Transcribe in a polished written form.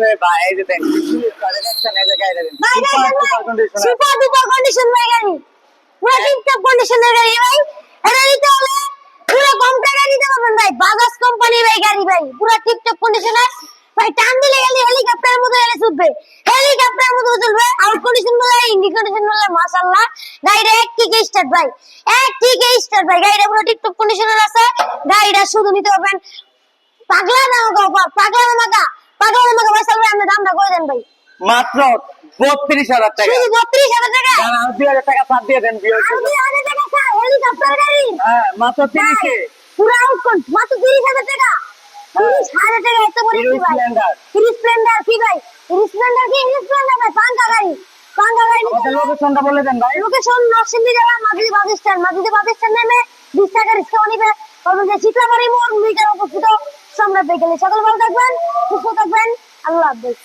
ওরে ভাই এই যে দেন দেখছেন এই যে গাড়িটা দেন ভাই super condition super duper condition ভাই গাড়ি পুরো টিপটপ কন্ডিশনের গাড়ি ভাই এটা নিতে হলে পুরো কম টাকায় নিতে পারবেন ভাই বাজাজ কোম্পানি ভাই গাড়ি ভাই পুরো টিপটপ কন্ডিশনের ভাই টান দিলে গেলে হেলিকপ্টারের মতো এলে ছুটবে হেলিকপ্টারের মতো চলবে আউট কন্ডিশন বলে ইন্ডি কন্ডিশন বলে মাশাআল্লাহ গাড়িটা এক টিকে স্টার্ট ভাই এক টিকে স্টার্ট ভাই গাড়িটা পুরো টিপটপ কন্ডিশনের আছে গাড়িটা শুধু নিতে পারবেন পাগলা না গো পাগলা না মাগা ভাই চলবে আপনি দামটা করে দেন ভাই মাত্র ৩২,০০০ টাকা শুধু ৩২,০০০ টাকা আর ২,০০০ টাকা ছাড় দিয়ে দেন বিয়ে আর ২,০০০ টাকা স্যার হেলিকপ্টার গাড়ি হ্যাঁ মাত্র ৩০ পুরো আউট মাত্র ৩০,০০০ টাকা ৩০,০০০ টাকা এত বড় হিরো কি ভাই স্প্লেন্ডার হিরো স্প্লেন্ডার কি ভাই হিরো স্প্লেন্ডার ভাই পাঙ্কা গাড়ি আমাদের লোকেশনটা বলে দেন ভাই লোকেশন নরসিংদী জেলা মাঝিদি বাস স্ট্যান্ড নেমে 20 টাকা রিক্সা নিবে বলবেন যে শীতলাবাড়ি মোড় মিটার অবস্থিত সম্রাট বিকেলে সকল ভালো থাকবেন সুস্থ থাকবেন আল্লাহ হাফেজ।